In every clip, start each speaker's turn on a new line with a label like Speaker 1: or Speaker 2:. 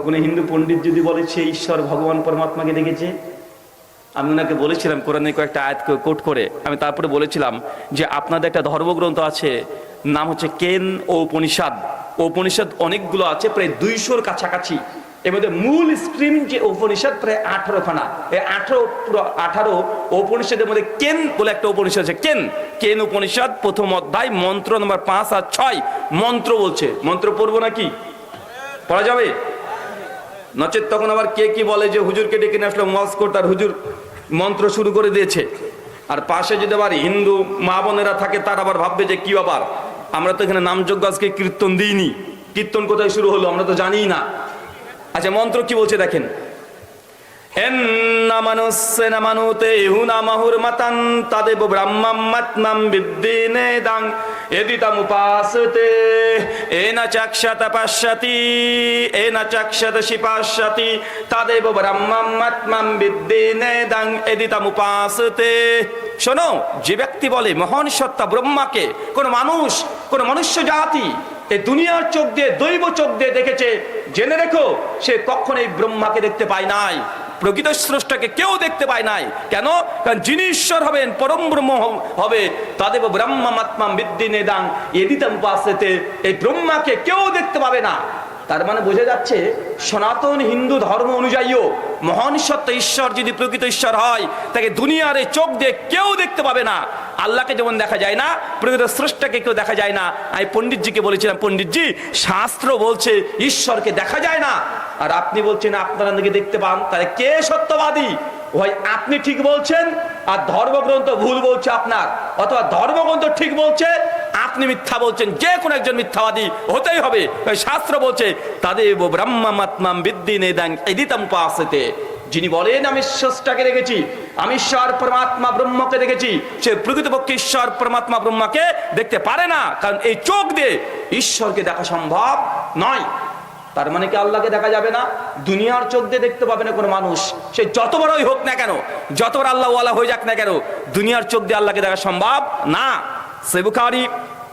Speaker 1: কোনো হিন্দু পণ্ডিত যদি বলে সে ঈশ্বর ভগবান পরমাত্মাকে দেখেছে, আমি ওনাকে বলেছিলাম কোরআনের কয়েকটা আয়াত কোট করে, আমি তারপরে বলেছিলাম যে আপনাদের একটা ধর্মগ্রন্থ আছে, নাম হচ্ছে কেন ও উপনিষদ। উপনিষদ অনেকগুলো আছে, প্রায় 200-র কাছাকাছি। এর মধ্যে মূল স্ট্রিম যে উপনিষদ প্রায় 18খানা। এই 18 উপনিষদের মধ্যে কেন বলে একটা উপনিষদ আছে। কেন উপনিষদ প্রথম অধ্যায় মন্ত্র নম্বর 5 আর 6 মন্ত্র বলছে। মন্ত্র পড়বো নাকি? পড়া যাবে? নচেত তখন আবার কে কি বলে যে হুজুরকে ডেকে নিয়ে আসলো ওয়াজ করতে, আর হুজুর মন্ত্র শুরু করে দিয়েছে। আর পাশে যদি আবার হিন্দু মা বোনেরা থাকে, তার আবার ভাববে যে কি ব্যাপার, আমরা তো এখানে নামযজ্ঞ আজকে কীর্তন দিইনি, কীর্তন কোথায় শুরু হলো আমরা তো জানিই না। আচ্ছা, মন্ত্র কি বলছে দেখেন। শোনো, যে ব্যক্তি বলে মহান সত্তা ব্রহ্মাকে কোন মানুষ, কোন মনুষ্য জাতি এই দুনিয়ার চোখ দিয়ে, দৈব চোখ দিয়ে দেখেছে, জেনে রেখো সে কখনোই ব্রহ্মাকে দেখতে পায় নাই, প্রকৃত স্রষ্টাকে কেউ দেখতে পায় নাই। কেন? কারণ যিনি ঈশ্বর হবেন, পরম ব্রহ্ম হবে, তাদেব ব্রহ্মাত্মাম বিদ্যিনেদাং এদিতাম উপাসতে, এই ব্রহ্মাকে কেউ দেখতে পাবে না। তার মানে বোঝা যাচ্ছে সনাতন হিন্দু ধর্ম অনুযায়ীও মহান সত্তা ঈশ্বর যদি প্রকৃত ঈশ্বর হয়, তাকে দুনিয়ার এই চোখ দিয়ে কেউ দেখতে পাবে না। আল্লাহকে যেমন দেখা যায় না, প্রকৃত স্রষ্টাকে কেউ দেখা যায় না। আমি পণ্ডিতজিকে বলেছিলাম, পণ্ডিতজি শাস্ত্র বলছে ঈশ্বরকে দেখা যায় না, আর আপনি বলছেন আপনারা নাকি দেখতে পান, তাহলে কে সত্যবাদী? হয় আপনি ঠিক বলছেন আর ধর্মগ্রন্থ ভুল বলছে আপনার, অথবা ধর্মগ্রন্থ ঠিক বলছে আপনি মিথ্যা বলছেন। যে কোনো একজন মিথ্যাবাদী হতেই হবে। শাস্ত্র বলছে তাদেব ব্রহ্মাত্মাম বিদ্যিনেদাং এদিতাম উপাসতে, যিনি বলেন আমি স্রষ্টাকে দেখেছি, আমি ঈশ্বর পরমাত্মা ব্রহ্মকে দেখেছি, সে প্রকৃতপক্ষে ঈশ্বর পরমাত্মা ব্রহ্মাকে দেখতে পারে না, কারণ এই চোখ দিয়ে ঈশ্বরকে দেখা সম্ভব নয়। তার মানে কি আল্লাহকে দেখা যাবে না? দুনিয়ার চোখ দিয়ে দেখতে পাবে না কোনো মানুষ, সে যত বড়ই হোক না কেন, যত বড় আল্লাহ ওয়ালা হয়ে যাক না কেন, দুনিয়ার চোখ দিয়ে আল্লাহকে দেখা সম্ভব না। সহিহ বুখারী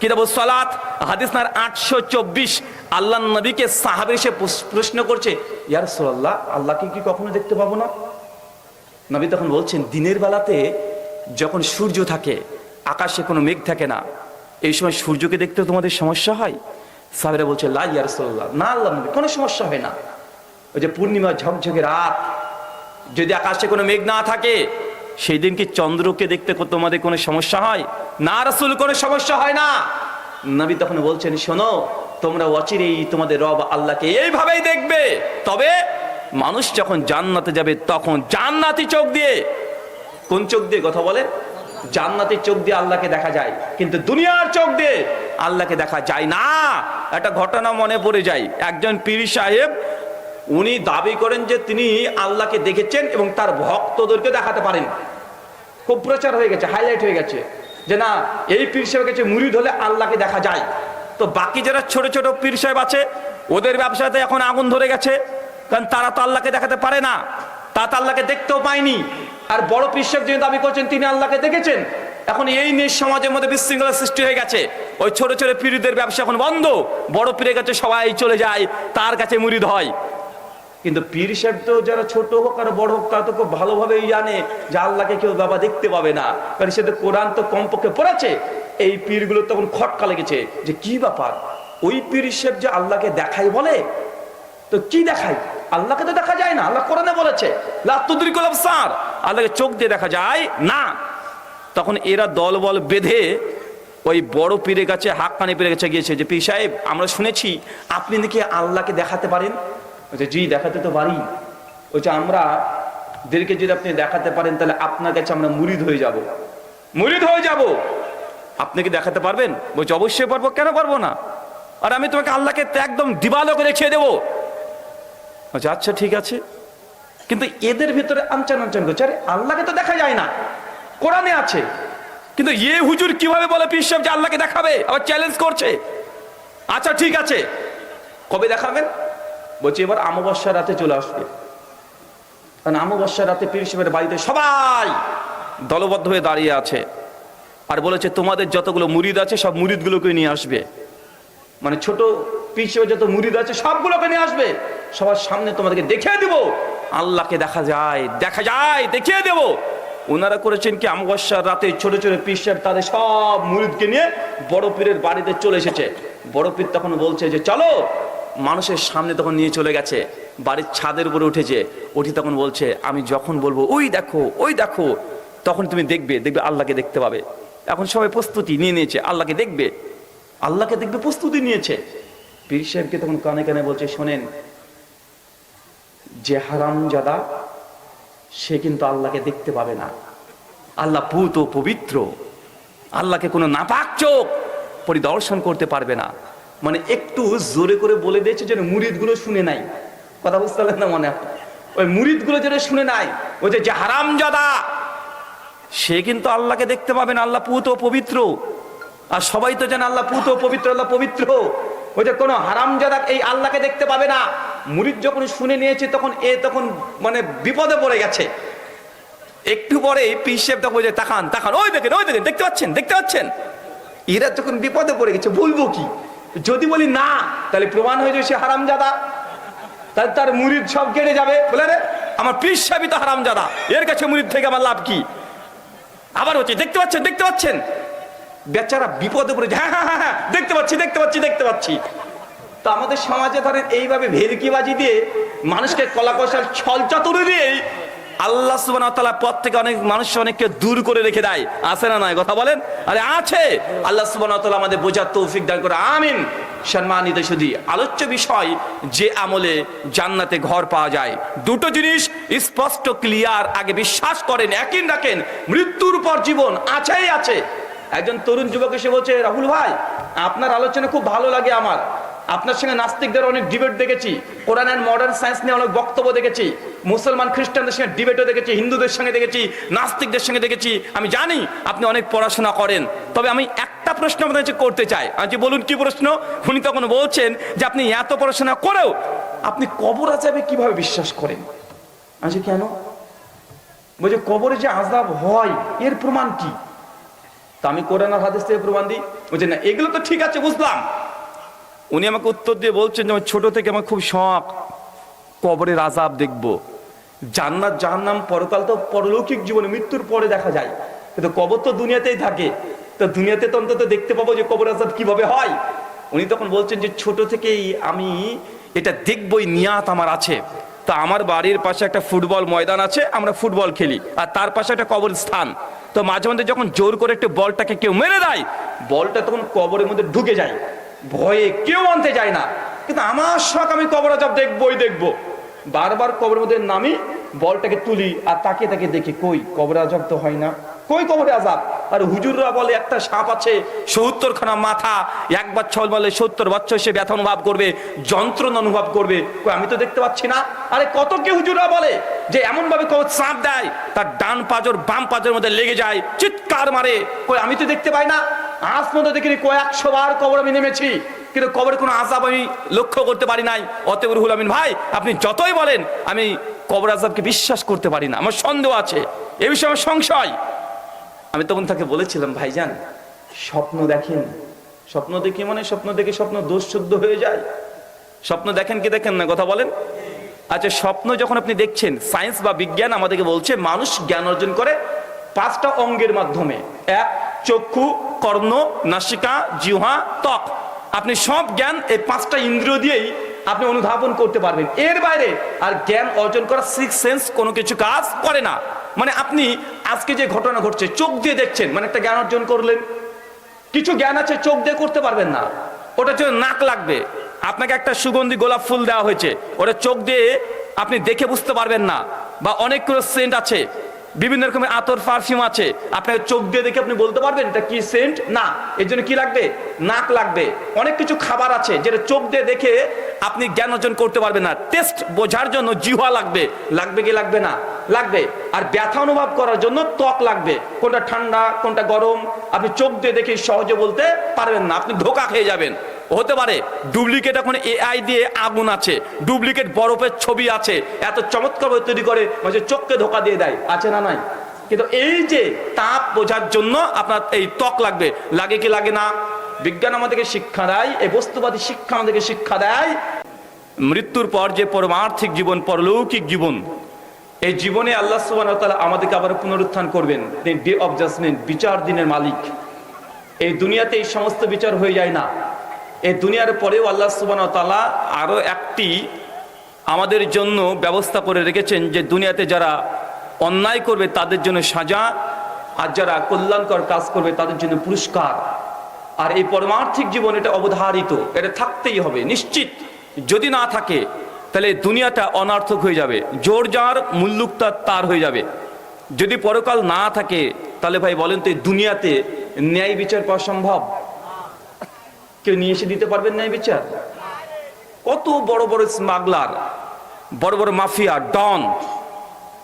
Speaker 1: কিতাবুস সালাত হাদিস নাম্বার 824, আল্লাহর নবীকে সাহাবী এসে প্রশ্ন করছে, ইয়া রাসূলুল্লাহ, আল্লাহকে কি কখনো দেখতে পাবো না? নবী তখন বলছেন, দিনের বেলাতে যখন সূর্য থাকে, আকাশে কোনো মেঘ থাকে না, এই সময় সূর্যকে দেখতে তোমাদের সমস্যা হয়? সাহাবীরা বলছে, লা ইয়া রাসূলুল্লাহ, না আল্লাহর নবী, কোনো সমস্যা হয় না। ওই যে পূর্ণিমা ঝকঝকে রাত, যদি আকাশে কোনো মেঘ না থাকে, সেই দিন কি চন্দ্রকে দেখতে তোমাদের কোনো সমস্যা হয়? না রাসূল, কোনো সমস্যা হয় না। নবী তখন বলছেন, শোনো, তোমরা অচিরেই তোমাদের রব আল্লাহকে এইভাবেই দেখবে, তবে মানুষ যখন জান্নাতে যাবে তখন জান্নাতি চোখ দিয়ে, কোন চোখ দিয়ে কথা বলে? জান্নাতি চোখ দিয়ে আল্লাহকে দেখা যায়, কিন্তু দুনিয়ার চোখ দিয়ে আল্লাহকে দেখা যায় না। একটা ঘটনা মনে পড়ে যায়, একজন পীর সাহেব, উনি দাবি করেন যে তিনি আল্লাহকে দেখেছেন এবং তার ভক্তদেরকে দেখাতে পারেন। খুব প্রচার হয়ে গেছে, হাইলাইট হয়ে গেছে যে না, এই পীর সাহেবের কাছে মুরিদ হলে আল্লাহকে দেখা যায়। তো বাকি যারা ছোট ছোট পীর সাহেব আছে, ওদের ব্যবসাতে এখন আগুন ধরে গেছে, কারণ তারা তো আল্লাহকে দেখাতে পারে না, তা তো আল্লাহকে দেখতেও পায়নি। আর বড় পীর সাহেব যিনি দাবি করছেন তিনি আল্লাহকে দেখেছেন, এখন এই নিয়ে সমাজের মধ্যে বিশৃঙ্খলা সৃষ্টি হয়ে গেছে। ওই ছোট ছোট পীরদের ব্যবসা এখন বন্ধ, বড় পীরের কাছে সবাই চলে যায়, তার কাছে মুরিদ হয়। কিন্তু পীর সাহেব তো যারা ছোট হোক আর বড় হোক, তারা তো খুব ভালোভাবেই জানে যে আল্লাহকে কেউ বাবা দেখতে পাবে না, কারণ সে তো কোরআন তো কমপক্ষে পড়েছে। এই পীরগুলো তখন খটকা লেগেছে যে কি ব্যাপার, ওই পীর সাহেব যে আল্লাহকে দেখাই বলে, তো কি দেখাই? আল্লাহকে তো দেখা যায় না, আল্লাহ কোরআনে বলেছে লা তুদরিকুল আবসার, আল্লাহকে চোখ দিয়ে দেখা যায় না। তখন এরা দলবল বেঁধে ওই বড় পীরের কাছে, হাক্কানি পীরের কাছে গিয়েছে যে পীর সাহেব, আমরা শুনেছি আপনি নাকি আল্লাহকে দেখাতে পারেন। বলছে জি, দেখাতে তো পারি। বলছে আমরা দেরকে যদি আপনি দেখাতে পারেন, তাহলে আপনার কাছে আমরা মুরিদ হয়ে যাব, মুরিদ হয়ে যাব। আপনি কি দেখাতে পারবেন? বলছে অবশ্যই পারবো, কেন পারবো না, আর আমি তোমাকে আল্লাহকে একদম দিবালোকে দেখিয়ে দেবো। বলছে আচ্ছা ঠিক আছে। কিন্তু এদের ভিতরে আনচান আনচান করছে, আরে আল্লাহকে তো দেখা যায় না, কোরআনে আছে, কিন্তু এ হুজুর কিভাবে বলে পীর সাহেব যে আল্লাহকে দেখাবে, আবার চ্যালেঞ্জ করছে। আচ্ছা ঠিক আছে, কবে দেখাবেন? বলছে এবার অমাবস্যার রাতে চলে আসবে। কারণ অমাবস্যার রাতে পীর সাহেবের বাড়িতে সবাই দলবদ্ধ হয়ে দাঁড়িয়ে আছে, আর বলেছে তোমাদের যতগুলো মুরিদ আছে সব মুরিদগুলোকে নিয়ে আসবে, মানে ছোট পীর সাহেবের যত মুরিদ আছে সবগুলোকে নিয়ে আসবে। সবার সামনে তোমাদেরকে দেখিয়ে দেব আল্লাহকে দেখা যায় দেখিয়ে দেব। ওনারা করেছেন কি, অমাবস্যার রাতে ছোট ছোট পীর সাহেব তাদের সব মুরিদকে নিয়ে বড় পীরের বাড়িতে চলে এসেছে। বড় পীর তখন বলছে যে চলো, মানুষের সামনে তখন নিয়ে চলে গেছে, বাড়ির ছাদের উপরে উঠেছে, উঠে তখন বলছে আমি যখন বলবো ওই দেখো, তখন তুমি দেখবে আল্লাহকে দেখতে পাবে। এখন সবাই প্রস্তুতি নিয়ে নিয়েছে, আল্লাহকে দেখবে প্রস্তুতি নিয়েছে। পীর সাহেবকে তখন কানে কানে বলছে শোনেন, যে হারামজাদা সে কিন্তু আল্লাহকে দেখতে পাবে না। আল্লাহ পুত ও পবিত্র, আল্লাহকে কোনো নাপাক চোখ পরিদর্শন করতে পারবে না। মানে একটু জোরে করে বলে দিয়েছে যেন মুরিদগুলো শুনে নাই। কথা বুঝতে পারলেন না? মনে ওই মুরিদগুলো যেন শুনে নাই, ওই যে হারামজাদা সে কিন্তু আল্লাহকে দেখতে পাবে না, আল্লাহ পুত ও পবিত্র। আর সবাই তো জানে আল্লাহ পুত ও পবিত্র, আল্লাহ পবিত্র। ওই যে কোনো হারামজাদা এই আল্লাহকে দেখতে পাবে না। মুরিদ যখন শুনে নিয়েছে তখন মানে বিপদে পড়ে গেছে। একটু পরে পীর সাহেব তখন তাকান, ওই দেখেন দেখতে পাচ্ছেন। এরা যখন বিপদে পড়ে গেছে, বলবো কি? যদি বলি না তাহলে প্রমাণ হয়ে যাবে সে হারামজাদা, তাহলে তার মুরিদ সব কেটে যাবে। বলে রে আমার পীর সাহেবই তো হারামজাদা, এর কাছে মুরিদ থেকে আমার লাভ কি? আবার হচ্ছে দেখতে পাচ্ছেন। বেচারা বিপদে পড়ে, হ্যাঁ দেখতে পাচ্ছি। তো আমাদের সমাজে ধরেন এইভাবে ভেলকিবাজি দিয়ে মানুষকে কলাকৌশল ছল চাতুরি দিয়ে আল্লাহ সুবহানাহু ওয়া তাআলা পথ থেকে অনেক মানুষ অনেককে দূর করে রেখে দেয়। আছে না নয়? কথা বলেন। আরে আছে। আল্লাহ সুবহানাহু ওয়া তাআলা আমাদের বোঝার তৌফিক দান করে, আমিন। সম্মানিত সুধী, আলোচ্য বিষয় যে আমলে জান্নাতে ঘর পাওয়া যায়। দুটো জিনিস স্পষ্ট ক্লিয়ার, আগে বিশ্বাস করেন, ইয়াকিন রাখেন, মৃত্যুর পর জীবন আছে। একজন তরুণ যুবক এসে বলছে, রাহুল ভাই আপনার আলোচনা খুব ভালো লাগে আমার। আপনার সঙ্গে নাস্তিকদের অনেক ডিবেট দেখেছি, কোরআন এন্ড মডার্ন সায়েন্স নিয়ে অনেক বক্তব্য দেখেছি, মুসলমান খ্রিস্টানদের সঙ্গে ডিবেটও দেখেছি, হিন্দুদের সঙ্গে দেখেছি, নাস্তিকদের সঙ্গে দেখেছি। আমি জানি আপনি অনেক পড়াশোনা করেন, তবে আমি একটা প্রশ্ন আপনার কাছে করতে চাই। আমি বলুন কি প্রশ্ন? উনি তখন বলছেন যে আপনি এত পড়াশোনা করেও আপনি কবর আযাবে কিভাবে বিশ্বাস করেন? আচ্ছা কেন? বলছে কবরে যে আযাব হয় এর প্রমাণ কি? তা আমি কোরআন আর হাদিস থেকে প্রমাণ দিই। বলছে না এগুলো তো ঠিক আছে, বুঝলাম। উনি আমাকে উত্তর দিয়ে বলছেন যে ছোট থেকে আমার খুব শখ কবরের আযাব দেখব। জান্নাত জাহান্নাম পরকাল তো পরলৌকিক জীবনে মৃত্যুর পরে দেখা যায়, কিন্তু কবর তো দুনিয়াতেই থাকে। তো দুনিয়াতে তো অন্তত দেখতে পাবো যে কবর আযাব কিভাবে হয়। উনি তখন বলছেন যে ছোট থেকেই আমি এটা দেখবই, নিয়াত আমার আছে। তা আমার বাড়ির পাশে একটা ফুটবল ময়দান আছে, আমরা ফুটবল খেলি, আর তার পাশে একটা কবরস্থান। তো মাঝে মধ্যে যখন জোর করে একটু বলটাকে কেউ মেরে দেয়, বলটা তখন কবরের মধ্যে ঢুকে যায়, ভয়ে কেউ আনতে যায় না। কিন্তু আমার শখ আমি কবর আযাব দেখবো। বারবার কবরের মধ্যে নামি, বলটাকে তুলি আর তাকে দেখি, কই কবর আযাব তো হয় না, কই কবরে আযাব। আর হুজুররা বলে একটা সাপ আছে ৭০খানা মাথা, একবার ছল বলে ৭০ বছর সে ব্যথা অনুভব করবে, যন্ত্রণা অনুভব করবে। কই আমি তো দেখতে পাচ্ছি না। আরে কত কি হুজুররা বলে যে এমন ভাবে কবর চাপ দেয় তার ডান পাজর বাম পাজরের মধ্যে লেগে যায়, চিৎকার মারে। কই আমি তো দেখতে পাই না। আজ পর্যন্ত দেখিনি, কয়েক ১০০ বার কবর আমি নেমেছি, কিন্তু কবরে কোনো আযাব আমি লক্ষ্য করতে পারি নাই। অতএব রুহুল আমিন ভাই আপনি যতই বলেন আমি কবর আযাবকে বিশ্বাস করতে পারি না, আমার সন্দেহ আছে, এ বিষয়ে আমার সংশয়। আমি তখন তাকে বলেছিলাম, ভাইজান স্বপ্ন দেখেন, স্বপ্ন দেখি মানে স্বপ্ন দেখে স্বপ্ন দোষশুদ্ধ হয়ে যায়। স্বপ্ন দেখেন কি দেখেন না? কথা বলেন। আচ্ছা স্বপ্ন যখন আপনি দেখছেন, সায়েন্স বা বিজ্ঞান আমাদেরকে বলছে মানুষ জ্ঞান অর্জন করে 5টা অঙ্গের মাধ্যমে। 1 চক্ষু, কর্ণ, নাসিকা, জিহ্বা, ত্বক। আপনি সব জ্ঞান এই 5টা ইন্দ্রিয় দিয়েই আপনি অনুধাবন করতে পারবেন। এর বাইরে আর জ্ঞান অর্জন করা 6 সেন্স কোনো কিছু কাজ করে না। মানে আপনি আজকে যে ঘটনা ঘটছে চোখ দিয়ে দেখছেন, মানে একটা জ্ঞান অর্জন করলেন। কিছু জ্ঞান আছে চোখ দিয়ে করতে পারবেন না, ওটার জন্য নাক লাগবে। আপনাকে একটা সুগন্ধি গোলাপ ফুল দেওয়া হয়েছে, ওটা চোখ দিয়ে আপনি দেখে বুঝতে পারবেন না। বা অনেকগুলো সেন্ট আছে, বিভিন্ন রকমের আতর পারফিউম আছে, আপনাকে চোখ দিয়ে দেখে আপনি বলতে পারবেন এটা কি সেন্ট না। এর জন্য কি লাগবে? নাক লাগবে। অনেক কিছু খাবার আছে যেটা চোখ দিয়ে দেখে আপনি জ্ঞান অর্জন করতে পারবেন না। টেস্ট বোঝার জন্য জিহ্বা লাগবে, লাগবে কি লাগবে না? লাগবে। আর ব্যথা অনুভব করার জন্য ত্বক লাগবে, কোনটা ঠান্ডা কোনটা গরম আপনি চোখ দিয়ে দেখে সহজে বলতে পারবেন না, আপনি ধোঁকা খেয়ে যাবেন। হতে পারে ডুপ্লিকেট এখন এআই দিয়ে আগুন আছে, ডুপ্লিকেট বরফের ছবি আছে, এত চমৎকার তৈরি করে মাঝে চোখকে ধোঁকা দিয়ে দেয়, আছে না নাই? কিন্তু এই যে তাপ বোঝার জন্য আপনার এই ত্বক লাগবে, লাগে কি লাগে না? বিজ্ঞান আমাদেরকে শিক্ষা দেয়, এই বস্তুবাদী শিক্ষা আমাদেরকে শিক্ষা দেয় মৃত্যুর পর যে পরমার্থিক জীবন, পরলৌকিক জীবন, এই জীবনে আল্লাহ সুবহানাহু ওয়া তাআলা আমাদেরকে আবার পুনরুত্থান করবেন, ডে অফ জাজমেন্ট, বিচার দিনের মালিক। এই দুনিয়াতে এই সমস্ত বিচার হয়ে যায় না, এই দুনিয়ার পরেও আল্লাহ সুবহানাহু ওয়া তাআলা আরো একটি আমাদের জন্য ব্যবস্থা করে রেখেছেন, যে দুনিয়াতে যারা অন্যায় করবে তাদের জন্য সাজা, আর যারা কল্যাণকর কাজ করবে তাদের জন্য পুরস্কার। আর এই পরমার্থিক জীবন এটা অবধারিত, এটা থাকতেই হবে নিশ্চিত। যদি না থাকে তাহলে দুনিয়াটা অনার্থক হয়ে যাবে, জোর যার মুল্লুক তার হয়ে যাবে। যদি পরকাল না থাকে তাহলে ভাই বলেন তো, এই দুনিয়াতে ন্যায় বিচার পাওয়া সম্ভব? কেউ নিয়ে এসে দিতে পারবেন ন্যায় বিচার? কত বড় বড় স্মাগলার, বড় বড় মাফিয়া, ডন,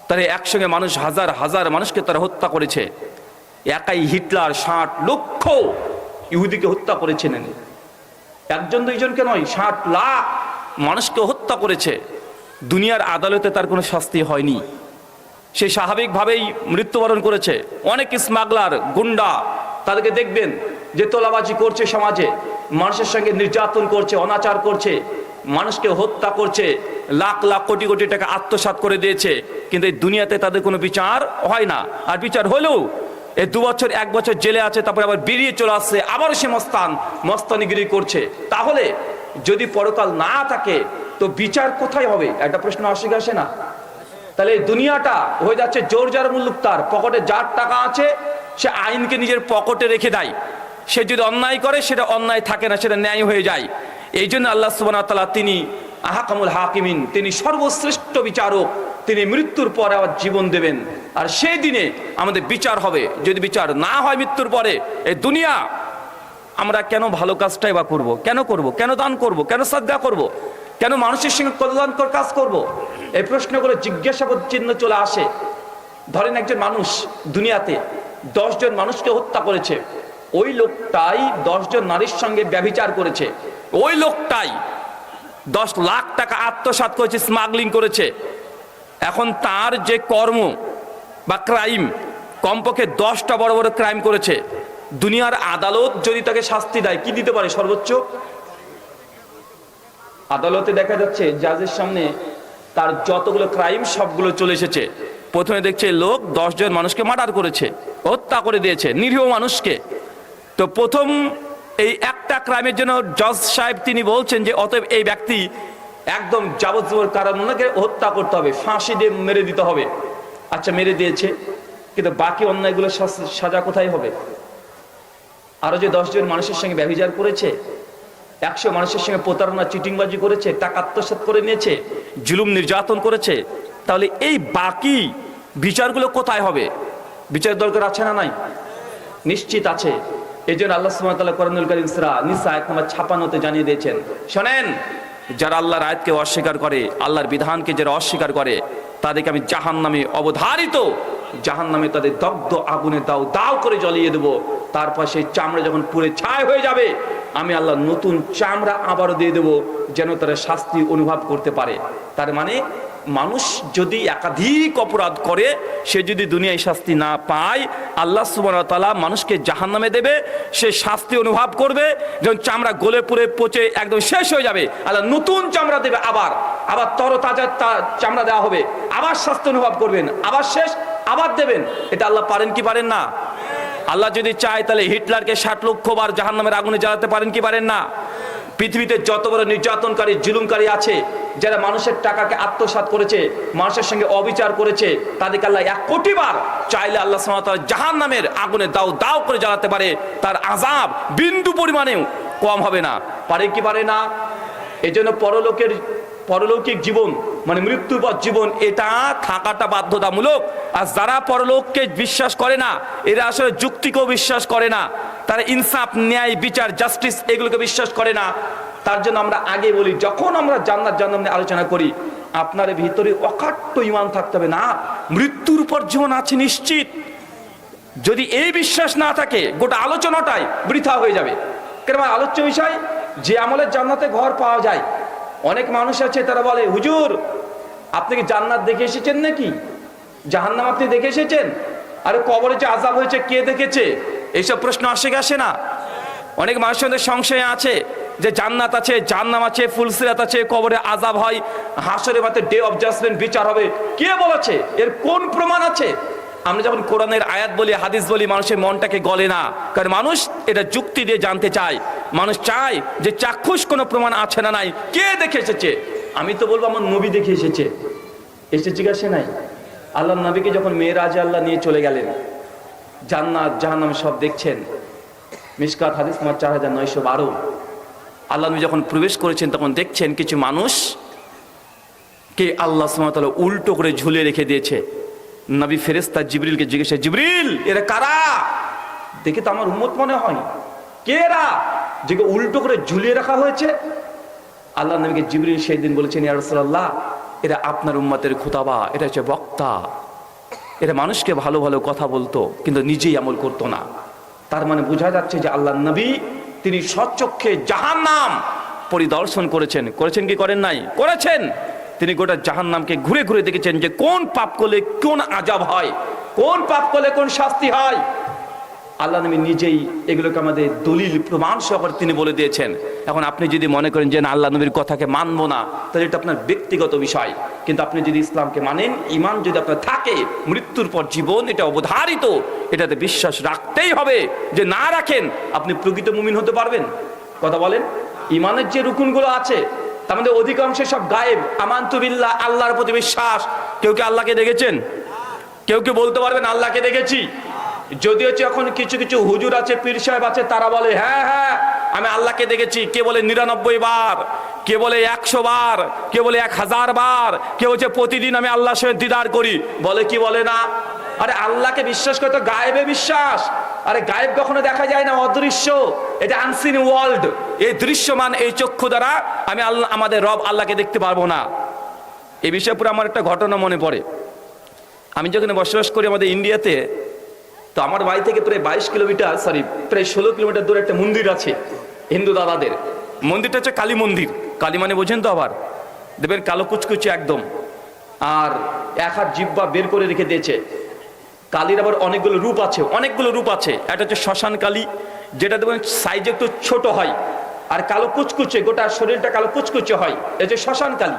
Speaker 1: তারা একসঙ্গে মানুষ, হাজার হাজার মানুষকে তারা হত্যা করেছে। একাই হিটলার 60 লক্ষ ইহুদিকে হত্যা করেছেন। একজন দুইজনকে নয়, 60 লাখ মানুষকে হত্যা করেছে। দুনিয়ার আদালতে তার কোনো শাস্তি হয়নি, সে স্বাভাবিকভাবেই মৃত্যুবরণ করেছে। অনেক স্মাগলার, গুন্ডা, তাদেরকে দেখবেন যে তোলাবাজি করছে, সমাজে মানুষের সঙ্গে নির্যাতন করছে, অনাচার করছে, মানুষকে হত্যা করছে, লাখ লাখ কোটি কোটি টাকা আত্মসাৎ করে দিয়েছে। কিন্তু এই দুনিয়াতে তাদের কোনো বিচার হয় না। আর বিচার হলেও এই 2 বছর 1 বছর জেলে আছে, তারপরে আবার বেরিয়ে চলে আসছে, আবার সে মস্তানিগিরি করছে। তাহলে যদি পরকাল না থাকে তো বিচার কোথায় হবে? একটা প্রশ্ন আসে না? তাহলে এই দুনিয়াটা হয়ে যাচ্ছে জোর যার মুল্লুক তার, পকেটে যার টাকা আছে সে আইনকে নিজের পকেটে রেখে দেয়। সে যদি অন্যায় করে সেটা অন্যায় থাকে না, সেটা ন্যায় হয়ে যায়। এই জন্য আল্লাহ সুবহানাহু ওয়া তাআলা তিনি আহকামুল হাকিমিন, তিনি সর্বশ্রেষ্ঠ বিচারক। তিনি মৃত্যুর পরে আবার জীবন দেবেন, আর সেই দিনে আমাদের বিচার হবে। যদি বিচার না হয় মৃত্যুর পরে, এই দুনিয়া আমরা কেন ভালো কাজটাই বা করব? কেন করব? কেন দান করব? কেন সাদকা করব? কেন মানুষের সঙ্গে কল্যাণকর কাজ করব? এই প্রশ্নগুলো জিজ্ঞাসাবাদ চিহ্ন চলে আসে। ধরেন একজন মানুষ দুনিয়াতে 10 জন মানুষকে হত্যা করেছে, ওই লোকটাই 10 জন নারীর সঙ্গে ব্যভিচার করেছে, ওই লোকটাই 10 লাখ টাকা আত্মসাৎ করেছে, স্মাগলিং করেছে। এখন তার যে কর্ম বা ক্রাইম, কমপক্ষে 10টা বড় বড় ক্রাইম করেছে। দুনিয়ার আদালত যদি তাকে শাস্তি দেয়, কি দিতে পারে? সর্বোচ্চ আদালতে দেখা যাচ্ছে জাজের সামনে তার যতগুলো ক্রাইম সবগুলো চলে এসেছে। প্রথমে দেখছে লোক 10 জন মানুষকে মার্ডার করেছে, হত্যা করে দিয়েছে, নিরীহ মানুষকে। তো প্রথম এই একটা ক্রাইমের জন্য জজ সাহেব তিনি বলছেন যে অতএব এই ব্যক্তি একদম যাবজ্জীবন কারাদণ্ডকে হত্যা করতে হবে, ফাঁসি দিয়ে মেরে দিতে হবে। আচ্ছা, মেরে দিয়েছে, কিন্তু বাকি অন্যায়গুলো সাজা কোথায় হবে? আরো যে 10 জন মানুষের সঙ্গে ব্যভিচার করেছে, 100 মানুষের সঙ্গে প্রতারণা, চিটিংবাজি করেছে, টাকা আত্মসাৎ করে নিয়েছে, জুলুম নির্যাতন করেছে, তাহলে এই বাকি বিচারগুলো কোথায় হবে? বিচার দরকার আছে না নাই? নিশ্চিত আছে। এই জন্য আল্লাহ সুবহানাহু ওয়া তাআলা কোরআনুল কারীম সূরা নিসা 1 নম্বর 56 জানিয়ে দিয়েছেন, শোনেন, যারা আল্লাহর আয়াতকে অস্বীকার করে, আল্লাহর বিধানকে যারা অস্বীকার করে, তাদেরকে আমি জাহান্নামে, অবধারিত জাহান্নামে তাদের দগ্ধ আগুনে দাও দাও করে জ্বালিয়ে দেবো। তারপর সেই চামড়া যখন পুড়ে ছাই হয়ে যাবে, আমি আল্লাহ নতুন চামড়া আবারও দিয়ে দেবো, যেন তারা শাস্তি অনুভব করতে পারে। তার মানে মানুষ যদি একাধিক অপরাধ করে, সে যদি দুনিয়ায় শাস্তি না পায়, আল্লাহ সুবহানাহু ওয়া তাআলা মানুষকে জাহান্নামে দেবে, সে শাস্তি অনুভব করবে। যখন চামড়া গলে পুড়ে পচে একদম শেষ হয়ে যাবে, আল্লাহ নতুন চামড়া দেবে, আবার তরতাজা চামড়া দেওয়া হবে, আবার শাস্তি অনুভব করবেন, আবার শেষ, আবার দেবেন। এটা আল্লাহ পারেন কি পারেন না? আল্লাহ যদি চায় তাহলে হিটলারকে 60 লক্ষ বার জাহান্নামের আগুনে জ্বালাতে পারেন কি পারেন না? পৃথিবীতে যত বড় নির্যাতনকারী, জুলুমকারী আছে, যারা মানুষের টাকাকে আত্মসাৎ করেছে, মানুষের সঙ্গে অবিচার করেছে, তাদেরকে আল্লাহ 1 কোটি বার চাইলে আল্লাহ সুবহানাহু ওয়া তাআলা জাহান্নামের আগুনে দাও দাও করে জ্বালাতে পারে। তার আযাব বিন্দু পরিমাণেও কম হবে না। পারে কি পারে না? এজন্য পরলৌকিক জীবন মানে মৃত্যুর পর জীবন, এটা থাকাটা বাধ্যতামূলক। আর যারা পরলোককে বিশ্বাস করে না, এরা আসলে যুক্তিকেও বিশ্বাস করে না, তারা ইনসাফ, ন্যায়, বিচার, জাস্টিস এগুলোকে বিশ্বাস করে না। তার জন্য আমরা আগে বলি, যখন আমরা জান্নাত জাহান্নাম নিয়ে আলোচনা করি, আপনার ভিতরে অকাট্য ঈমান থাকতে হবে, না মৃত্যুর পর জীবন আছে নিশ্চিত। যদি এই বিশ্বাস না থাকে, গোটা আলোচনাটাই বৃথা হয়ে যাবে। কেন? আলোচ্য বিষয় যে আমলের জান্নাতে ঘর পাওয়া যায়। অনেক মানুষ আছে, তারা বলে, হুজুর আপনি কি জান্নাত দেখে এসেছেন নাকি? জাহান্নাম আপনি দেখে এসেছেন? আরে কবরে যে আযাব হয়েছে কে দেখেছে? এইসব প্রশ্ন আসে না? অনেক মানুষের সংশয় আছে, যে জান্নাত আছে, জাহান্নাম আছে, ফুলসিরাত আছে, কবরে আযাব হয়, হাসরের মাঠে ডে অফ জাজমেন্ট বিচার হবে, কে বলেছে? এর কোন প্রমাণ আছে? আমরা যখন কোরআনের আয়াত বলি, হাদিস বলি, মানুষের মনটাকে গলে না, কারণ মানুষ এটা যুক্তি দিয়ে জানতে চায়। মানুষ চায় যে চাক্ষুষ কোনো প্রমাণ আছে না নাই, কে দেখে এসেছে? আমি তো বলবো আমার নবী দেখে এসেছে। এসে জিজ্ঞাসা নাই, আল্লাহ নবীকে যখন মেরাজে আল্লাহ নিয়ে চলে গেলেন, জান্নাত জাহান্নাম সব দেখছেন। মিশকাত হাদিস নম্বর 4912। আল্লাহ নবী যখন প্রবেশ করেছেন তখন দেখছেন কিছু মানুষ কে আল্লাহ সুবহানাহু ওয়া তাআলা উল্টো করে ঝুলে রেখে দিয়েছে। নবী ফেরেশতা জিবরিলকে জিজ্ঞাসা, জিবরিল এরা কারা? দেখে তো আমার উম্মত মনে হয়, কে এরা যে উল্টো করে ঝুলিয়ে রাখা হয়েছে? আল্লাহ নবীকে জিবরিল সেই দিন বলেছেন, ইয়া রাসূলুল্লাহ এরা আপনার উম্মতের খুতাবা, এটা হচ্ছে বক্তা, এরা মানুষকে ভালো ভালো কথা বলতো কিন্তু নিজেই আমল করতো না। তার মানে বোঝা যাচ্ছে যে আল্লাহ নবী তিনি স্বচক্ষে জাহান্নাম পরিদর্শন করেছেন। করেছেন কি করেন নাই? করেছেন। তিনি গোটা জাহান্নামকে ঘুরে ঘুরে দেখেছেন যে কোন পাপ করলে কোন আযাব হয়, কোন পাপ করলে কোন শাস্তি হয়। আল্লাহ নবী নিজেই এগুলোকে আমাদের দলিল প্রমাণ সহকারে তিনি বলে দিয়েছেন। এখন আপনি যদি মনে করেন যে না আল্লাহ নবীর কথাকে মানবো না, তাহলে এটা আপনার ব্যক্তিগত বিষয়। কিন্তু আপনি যদি ইসলামকে মানেন, ঈমান যদি আপনার থাকে, মৃত্যুর পর জীবন এটা অবধারিত, এটাতে বিশ্বাস রাখতেই হবে। যে না রাখেন আপনি প্রকৃত মুমিন হতে পারবেন? কথা বলেন। ঈমানের যে রুকুনগুলো আছে তার মধ্যে অধিকাংশ সব গায়েব। আমানতু বিল্লাহ, আল্লাহর প্রতি বিশ্বাস। কেউ কি আল্লাহকে দেখেছেন? কেউ কি বলতে পারবেন আল্লাহকে দেখেছি? যদিও এখন কিছু কিছু হুজুর আছে, পীর সাহেব আছে, তারা বলে হ্যাঁ হ্যাঁ আমি আল্লাহকে দেখেছি। কে বলে 99 বার, কে বলে 100 বার, কে বলে 1000 বার, কে বলছে প্রতিদিন আমি আল্লাহর সঙ্গে দিদার করি। বলে কি বলে না? আরে আল্লাহকে বিশ্বাস করে তো গায়েবে বিশ্বাস। আরে গায়েব কখনো দেখা যায় না, অদৃশ্য, এটা আনসিন ওয়ার্ল্ড। এই দৃশ্যমান এই চক্ষু দ্বারা আমি আল্লাহ আমাদের রব আল্লাহকে দেখতে পারবো না। এই বিষয়ে পুরো আমার একটা ঘটনা মনে পড়ে। আমি যখন বসবাস করি আমাদের ইন্ডিয়াতে, তো আমার বাড়ি থেকে প্রায় 22 কিলোমিটার, প্রায় 16 কিলোমিটার দূরে একটা মন্দির আছে হিন্দু দাদাদের। মন্দিরটা হচ্ছে কালী মন্দির। কালী মানে বোঝেন তো? আবার দেখবেন কালো কুচকুচে একদম, আর এক হাত জিহ্বা বের করে রেখে দিয়েছে। কালীর আবার অনেকগুলো রূপ আছে, অনেকগুলো রূপ আছে। একটা হচ্ছে শ্মশান কালী, যেটা দেখবেন সাইজে একটু ছোট হয়, আর কালো কুচকুচে, গোটা শরীরটা কালো কুচকুচে হয়, এটা হচ্ছে শ্মশান কালী।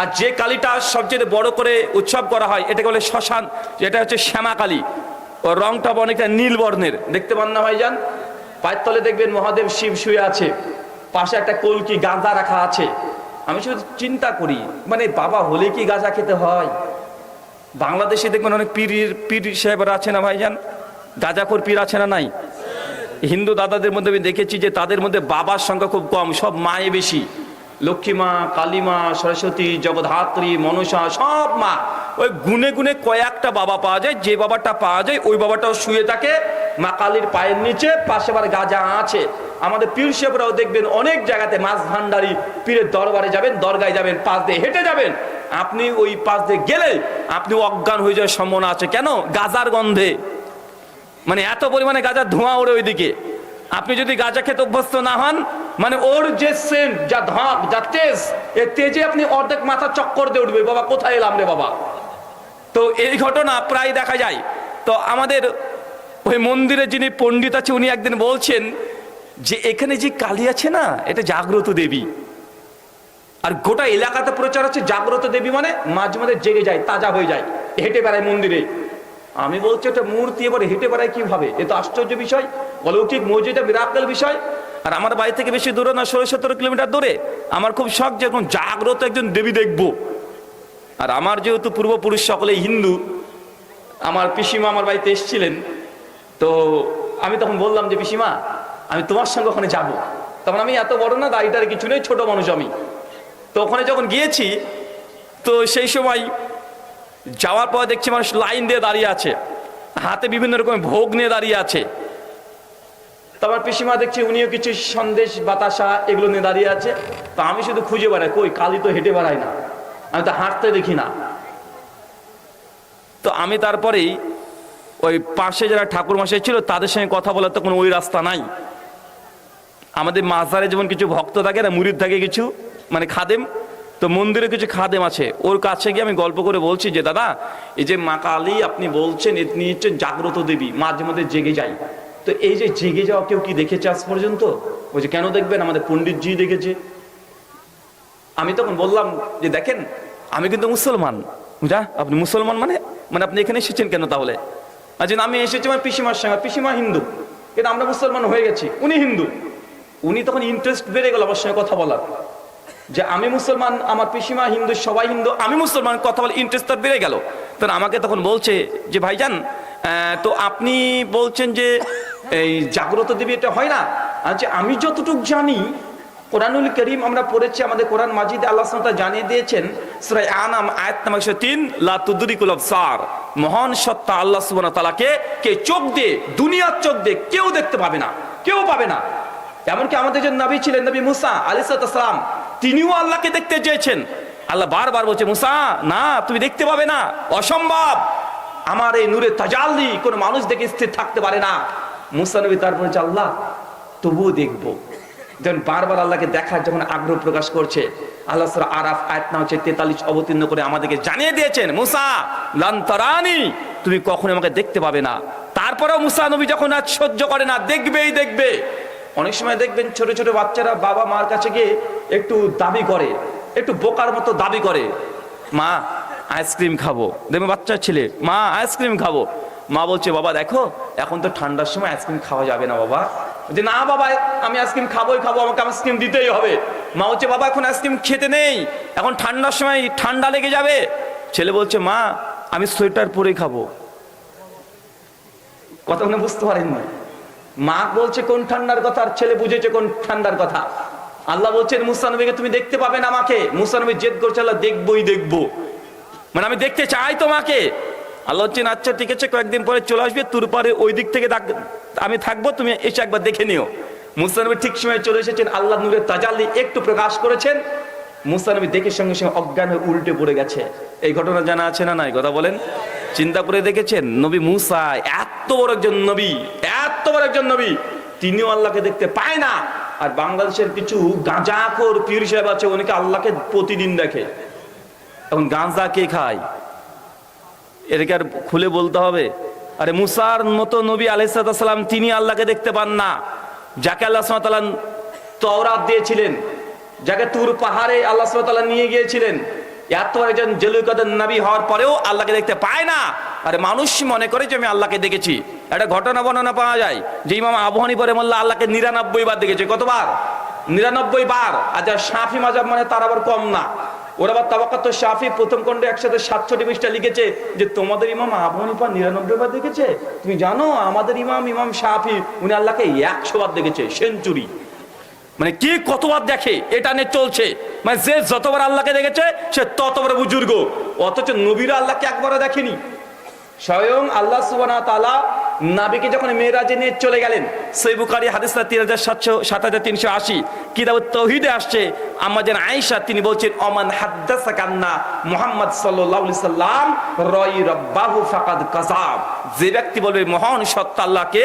Speaker 1: আর যে কালীটা সবচেয়ে বড় করে উৎসব করা হয় এটাকে বলে শ্মশান, যেটা হচ্ছে শ্যামা কালী। ওর রংটা অনেকটা নীল বর্ণের, দেখতে পান না ভাইজান? পায়ের তলে দেখবেন মহাদেব শিব শুয়ে আছে, পাশে একটা কলকি গাঁজা রাখা আছে। আমি শুধু চিন্তা করি, মানে বাবা হলে কি গাঁজা খেতে হয়? বাংলাদেশে দেখবেন অনেক পীর সাহেবরা আছে না ভাইজান, গাঁজাখোর পীর আছে না নাই? হিন্দু দাদাদের মধ্যে আমি দেখেছি যে তাদের মধ্যে বাবার সংখ্যা খুব কম, সব মায়ে বেশি। লক্ষ্মী মা, কালী মা, সরস্বতী, জগদ্ধাত্রী, মনসা, সব মা। ওই গুনে গুনে কয়েকটা বাবা পাওয়া যায়, যে বাবাটা পাওয়া যায় ওই বাবাটাও শুয়ে থাকে মা কালীর পায়ের নিচে, পাশে আবার গাঁজা আছে। আমাদের পীর সাহেবরাও দেখবেন অনেক জায়গাতে, মাছ ভান্ডারি পীরের দরবারে যাবেন, দরগায় যাবেন, পাশ দিয়ে হেঁটে যাবেন, আপনি ওই পাশ দিয়ে গেলে আপনি অজ্ঞান হয়ে যাওয়ার সম্ভাবনা আছে। কেন? গাঁজার গন্ধে, মানে এত পরিমাণে গাঁজার ধোঁয়া ওড়ে ওইদিকে। আপনি যদি গাঁজা খেতে অভ্যস্ত না হন, মানে ওর যে সেন্ট, যা ধাক, যা তেজ, এই তেজে আপনি অর্ধেক মাথা চক্কর দিয়ে উঠবে, বাবা কোথায় এলাম রে বাবা। তো এই ঘটনা প্রায় দেখা যায়। তো আমাদের ওই মন্দিরে যিনি পণ্ডিত আছে উনি একদিন বলছেন যে এখানে যে কালী আছে না, এটা জাগ্রত দেবী। আর গোটা এলাকাতে প্রচার আছে জাগ্রত দেবী মানে মাঝে মাঝে জেগে যায়, তাজা হয়ে যায়, হেঁটে বেড়ায় মন্দিরে। আমি বলছি এটা মূর্তি, এবার হেঁটে বেড়ায় কিভাবে? এ তো আশ্চর্য বিষয়, অলৌকিক মৌজিদা মিরাকেল বিষয়। আর আমার বাড়ি থেকে বেশি দূরে না, 16-17 কিলোমিটার দূরে। আমার খুব শখ যে এখন জাগ্রত একজন দেবী দেখবো। আর আমার যেহেতু পূর্বপুরুষ সকলেই হিন্দু, আমার পিসিমা আমার বাড়িতে এসেছিলেন, তো আমি তখন বললাম যে পিসিমা আমি তোমার সঙ্গে ওখানে যাবো। তখন আমি এত বড় না, দাড়িটার কিছু নেই, ছোট মানুষ আমি। তো ওখানে যখন গিয়েছি, তো সেই সময় যাওয়ার পর দেখছি মানুষ লাইন দিয়ে দাঁড়িয়ে আছে, হাতে বিভিন্ন রকমের ভোগ নিয়ে দাঁড়িয়ে আছে। তারপর পিসিমা দেখছি উনিও কিছু সন্দেশ বাতাসা এগুলো নিয়ে দাঁড়িয়ে আছে। তো আমি শুধু খুঁজে বেড়াই, কই কালী তো হেঁটে বেড়ায় না, আমি তো হাঁটতে দেখি না। তো আমি তারপরেই ওই পাশে যারা ঠাকুর মশাই ছিল তাদের সঙ্গে কথা বলার তো কোনো ওই রাস্তা নাই। আমাদের মাজারে যেমন কিছু ভক্ত থাকে না, মুরিদ থাকে কিছু, মানে খাদেম, তো মন্দিরে কিছু খাদেম আছে। ওর কাছে গিয়ে আমি গল্প করে বলছি যে দাদা এই যে মা কালী আপনি বলছেন, এমনি হচ্ছেন জাগ্রত দেবী, মাঝে মধ্যে জেগে যাই। তো তো এই যে জেগে যাওয়া কেউ কি দেখেছে আজ পর্যন্ত? বলছে কেন দেখবেন, আমাদের পণ্ডিতজি দেখেছে। আমি তখন বললাম যে দেখেন আমি কিন্তু মুসলমান। যা আপনি মুসলমান মানে মানে আপনি এখানে এসেছেন কেন তাহলে? আচ্ছা আমি এসেছি আমার পিসিমার সঙ্গে, পিসিমা হিন্দু, কিন্তু আমরা মুসলমান হয়ে গেছি, উনি হিন্দু। উনি তখন ইন্টারেস্ট বেড়ে গেল আমার সঙ্গে কথা বলার, যে আমি মুসলমান, আমার পিসিমা হিন্দু, সবাই হিন্দু, আমি মুসলমান, কথা বলে ইন্টারেস্ট তার বেড়ে গেল। তখন আমাকে তখন বলছে যে ভাইজান তো আপনি বলছেন যে এই জাগ্রত দেবী এটা হয় না। আচ্ছা আমি যতটুকু জানি কোরআনুল করিম আমরা পড়েছি, আমাদের কোরআন মাজিদে আল্লাহ সুবহানাহু ওয়া তাআলা জানিয়ে দিয়েছেন সূরা আনাম আয়াত নম্বর 103, লা তুদরিকুল আবসার, মহান সত্তা আল্লাহ সুবহানাহু ওয়া তাআলাকে কে চোখ দিয়ে, দুনিয়ার চোখ দিয়ে কেউ দেখতে পাবে না, কেউ পাবে না। এমনকি আমাদের যে নবী ছিলেন নবী মুসা আলাইহিস সালাম, তিনিও আল্লাহকে দেখতে চেয়েছেন। আল্লাহ বারবার বলছে মুসা না, তুমি দেখতে পাবে না, অসম্ভব, আমার এই নূরে তাজাল্লি কোন মানুষ দেখে স্থির থাকতে পারে না। মুসা নবী তারপর বলছে আল্লাহ তবুও দেখবো। যখন বারবার আল্লাহকে দেখার যখন আগ্রহ প্রকাশ করছে, আল্লাহ সূরা আরাফ আয়াত নম্বর 43 অবতীর্ণ করে আমাদেরকে জানিয়ে দিয়েছেন মুসা লান তারানি, তুমি কখনো আমাকে দেখতে পাবে না। তারপরেও মুসা নবী যখন আজ সহ্য করে না, দেখবেই দেখবে। অনেক সময় দেখবেন ছোট ছোট বাচ্চারা বাবা মার কাছে গিয়ে একটু দাবি করে, একটু বোকার মতো দাবি করে, মা আইসক্রিম খাবো। দেখবে বাচ্চা ছেলে, মা আইসক্রিম খাবো। মা বলছে বাবা দেখো এখন তো ঠান্ডার সময় আইসক্রিম খাওয়া যাবে না বাবা। যে না বাবা আমি আইসক্রিম খাবোই খাবো, আমাকে আইসক্রিম দিতেই হবে। মা বলছে বাবা এখন আইসক্রিম খেতে নেই, এখন ঠান্ডার সময় ঠান্ডা লেগে যাবে। ছেলে বলছে মা আমি সোয়েটার পরে খাবো। কথা মনে বুঝতে পারেননি, মা বলছে কোন ঠান্ডার কথা, আর ছেলে বুঝেছে কোন ঠান্ডার কথা। আল্লাহ বলছেন মুসা নবীকে তুমি দেখতে পাবে না আমাকে। মুসা নবী জেদ করছে আল্লাহ দেখবোই দেখবো, মানে আমি দেখতে চাই তোমাকে। আল্লাহ বলছেন আচ্ছা ঠিক আছে, কয়েকদিন পরে চলে আসবে, তোর পারে ওই দিক থেকে আমি থাকবো, তুমি এসে একবার দেখে নিও। মুসা নবী ঠিক সময় চলে এসেছেন, আল্লাহ নূরের তাজাল্লি একটু প্রকাশ করেছেন। মুসা নবী দেখে সঙ্গে সঙ্গে অজ্ঞান হয়ে উল্টে পড়ে গেছে। এই ঘটনা জানা আছে না নাই কথা বলেন? চিন্তা করে দেখেছেন নবী মুসা এত বড় একজন নবী, এত বড় একজন নবী, তিনিও আল্লাহকে দেখতে পায় না। আর বাংলাদেশের কিছু গাঁজাখোর পীর সাহেব আছে, উনিকে আল্লাহকে প্রতিদিন দেখে। এখন গাঁজা কে খায় এটাকে আর খুলে বলতে হবে? আরে মুসার মতো নবী আলাইহিস সালাম তিনি আল্লাহকে দেখতে পান না, যাকে আল্লাহ সুবহানাহু ওয়া তাআলা তাওরাত দিয়েছিলেন, যাকে তুর পাহাড়ে আল্লাহ সুবহানাহু ওয়া তাআলা নিয়ে গিয়েছিলেন, এত একজন জলিল কদর নবী হওয়ার পরেও আল্লাহকে দেখতে পায় না। আরে মানুষ মনে করে যে আমি আল্লাহকে দেখেছি। একটা ঘটনা বর্ণনা পাওয়া যায় যে ইমাম আবু হানিফা রাহিমাহুল্লাহ আল্লাহকে 99 বার দেখেছে। কতবার? 99 বার। আর যারা শাফি মাযহাব মানে তার আবার কম না, ওরা আবার তাবাকাত শাফি প্রথম খণ্ডে একসাথে 67 পৃষ্ঠা লিখেছে যে তোমাদের ইমাম আবু হানিফা 99 বার দেখেছে। তুমি জানো আমাদের ইমাম শাফি উনি আল্লাহকে 100 বার দেখেছে, সেঞ্চুরি। মানে কি কতবার দেখে এটা নিয়ে চলছে, মানে যে যতবার আল্লাহকে দেখেছে সে ততবার বুজুর্গ, অথচ নবীরা আল্লাহকে একবারও দেখেনি। স্বয়ং আল্লাহ সুবহানাহু ওয়া তাআলা নবীকে যখন মেরাজে নিয়ে চলে গেলেন, সহিহ বুখারী হাদিস 7380 কিতাবুত তাওহীদে আসছে, আম্মাজান আয়েশা তিনি বলছেন ওমান হাদাসাকা আন্না মুহাম্মদ সাল্লাল্লাহু আলাইহি সাল্লাম রাই রাব্বাহু ফাকাদ কাযাব, যে ব্যক্তি বলবে মহান সত্তা আল্লাহকে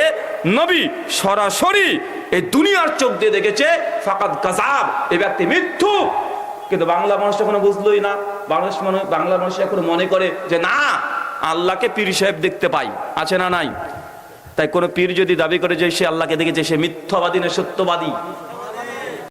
Speaker 1: নবী সরাসরি এই দুনিয়ার চোখ দিয়ে দেখেছে, ফাকাদ কাযাব, এই ব্যক্তি মিথ্যুক। কিন্তু বাংলা মানুষ এখনো বুঝলোই না। বাংলা মানুষ এখনো মনে করে যে না আল্লাহকে পীর সাহেব দেখতে পাই, আছে না নাই? তাই কোন পীর যদি দাবি করে যে সে আল্লাহকে দেখেছে, সে মিথ্যাবাদী না সত্যবাদী?